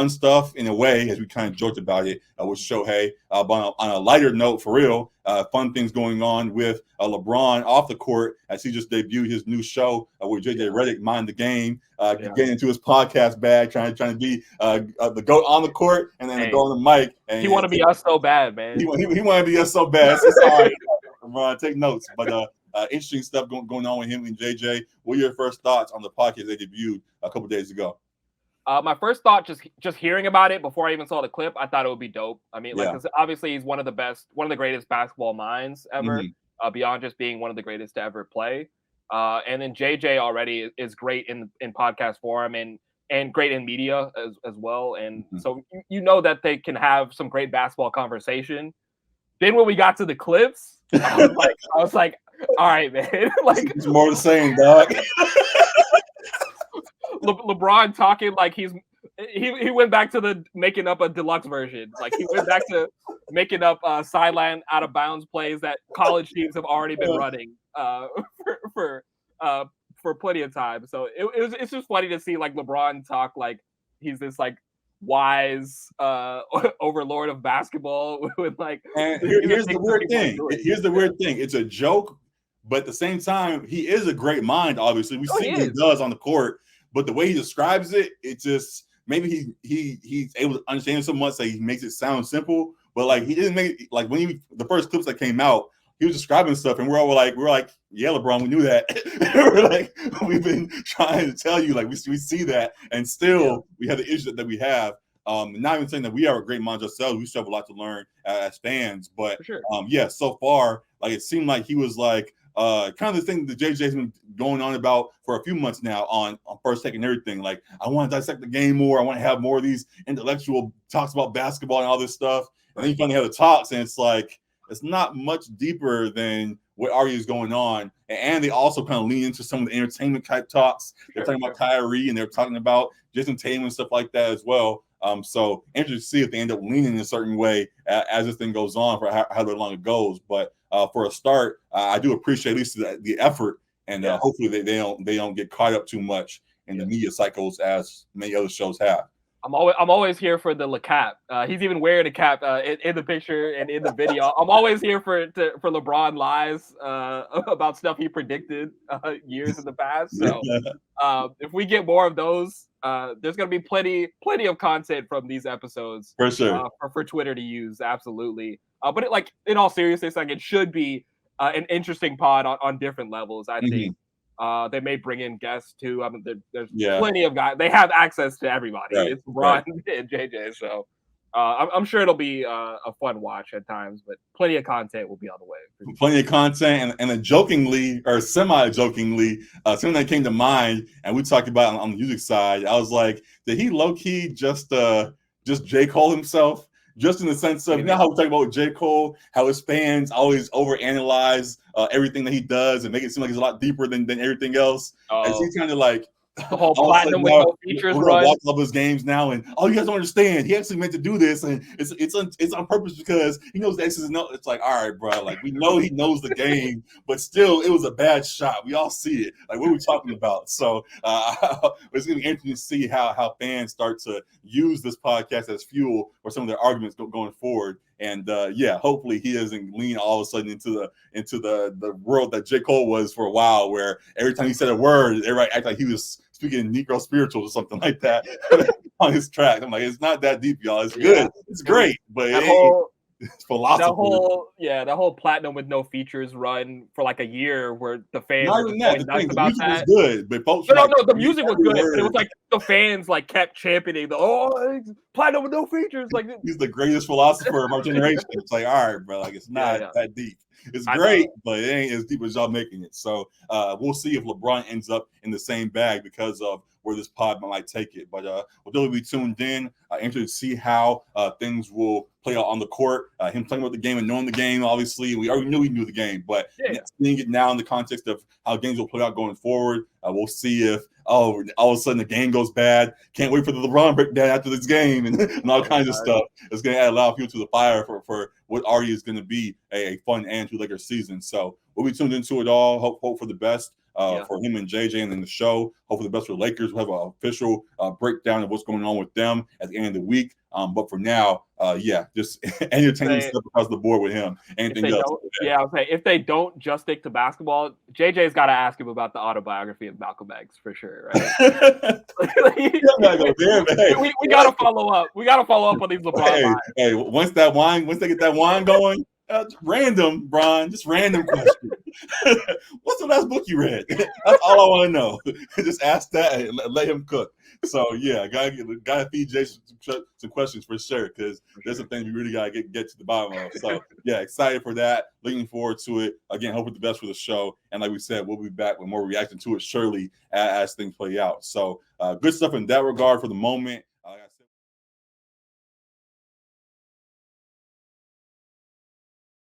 fun stuff in a way, as we kind of joked about it with Shohei. But on a lighter note, for real, fun things going on with LeBron off the court as he just debuted his new show with JJ Redick, Mind the Game, getting into his podcast bag, trying to be the GOAT on the court and then the GOAT on the mic. And he want to be us so bad, man. He wanted to be us so bad. It's all right, LeBron, take notes. But interesting stuff going on with him and JJ. What are your first thoughts on the podcast they debuted a couple days ago? My first thought, just hearing about it before I even saw the clip, I thought it would be dope. I mean, like, 'cause obviously he's one of the greatest basketball minds ever, beyond just being one of the greatest to ever play. And then JJ already is great in podcast form and great in media as well. And so you know that they can have some great basketball conversation. Then when we got to the clips, I was like, all right, man. Like, it's more the same, dog. LeBron talking like he went back to the making up a deluxe version. Like, he went back to making up sideline out of bounds plays that college teams have already been running for plenty of time. So it's just funny to see like LeBron talk like he's this like wise overlord of basketball with like. And here's the weird thing. Here's the weird thing. It's a joke, but at the same time, he is a great mind. Obviously, we see what he does on the court. But the way he describes it, it just maybe he's able to understand it so much that he makes it sound simple. But like he didn't make like when the first clips that came out, he was describing stuff, and we're like, yeah, LeBron, we knew that. We're like, we've been trying to tell you, like we see that, and still we have the issue that we have. Not even saying that we are a great minds ourselves. We still have a lot to learn as fans. But so far, like it seemed like he was like. Kind of the thing that JJ's been going on about for a few months now on First Take and everything. Like, I want to dissect the game more. I want to have more of these intellectual talks about basketball and all this stuff. And then you finally have the talks, and it's like it's not much deeper than what already is going on. And they also kind of lean into some of the entertainment type talks. They're talking about Kyrie, and they're talking about Jason Tatum and stuff like that as well. So interesting to see if they end up leaning in a certain way as this thing goes on for however long it goes. But for a start, I do appreciate at least the effort, and hopefully they don't get caught up too much in the media cycles as many other shows have. I'm always here for the cap. He's even wearing a cap in the picture and in the video. I'm always here for LeBron lies about stuff he predicted years in the past. So if we get more of those, there's going to be plenty of content from these episodes for sure for Twitter to use. Absolutely. But in all seriousness, like it should be an interesting pod on different levels. I think. They may bring in guests too. I mean, there's plenty of guys. They have access to everybody. Right, it's LeBron and JJ, so I'm sure it'll be a fun watch at times. But plenty of content will be on the way. Plenty of content, and then jokingly or semi-jokingly, something that came to mind, and we talked about on the music side. I was like, did he low key just J. Cole himself? Just in the sense of, you know how we talk about J. Cole, how his fans always overanalyze everything that he does and make it seem like it's a lot deeper than everything else. And he's kind of like the whole platinum with no features run. Watch all his games now, and you guys don't understand. He actually meant to do this, and it's on purpose because he knows the X's and O's. It's like, all right, bro, like we know he knows the game, but still, it was a bad shot. We all see it. Like, what are we talking about? So it's gonna be interesting to see how fans start to use this podcast as fuel for some of their arguments going forward. And hopefully he doesn't lean all of a sudden into the world that J. Cole was for a while, where every time he said a word, everybody acted like he was speaking Negro spirituals or something like that on his track. I'm like, it's not that deep, y'all. It's good. It's great, but it's philosophy. That whole platinum with no features run for like a year, where the fans not were even that. The about music that. was good, but folks the music was good. But it was like the fans like kept championing platinum with no features. Like, he's the greatest philosopher of our generation. It's like, all right, bro, like it's not that deep. It's great, but it ain't as deep as y'all making it. So we'll see if LeBron ends up in the same bag because of where this pod might take it. But we'll definitely be tuned in. Interested to see how things will play out on the court. Him talking about the game and knowing the game, obviously. We already knew he knew the game, but seeing it now in the context of how games will play out going forward, we'll see if all of a sudden the game goes bad. Can't wait for the LeBron breakdown after this game and all kinds of stuff. It's going to add a lot of fuel to the fire for what already is going to be a fun end to Lakers season. So we'll be tuned into it all. Hope for the best for him and JJ and then the show. Hopefully the best for the Lakers. We'll have an official breakdown of what's going on with them at the end of the week. But for now, just entertaining stuff across the board with him. Anything else? Yeah, I would say if they don't just stick to basketball, JJ's got to ask him about the autobiography of Malcolm X for sure, right? We got to follow up. We got to follow up on these LeBron. Hey, once they get that wine going, random, Bron, just random question. What's the last book you read? That's all I want to know. Just ask that and let him cook. So yeah, gotta feed Jason some questions for sure, because there's some things we really gotta get to the bottom of. So yeah, excited for that. Looking forward to it. Again, hoping the best for the show. And like we said, we'll be back with more reaction to it surely as things play out. So good stuff in that regard for the moment.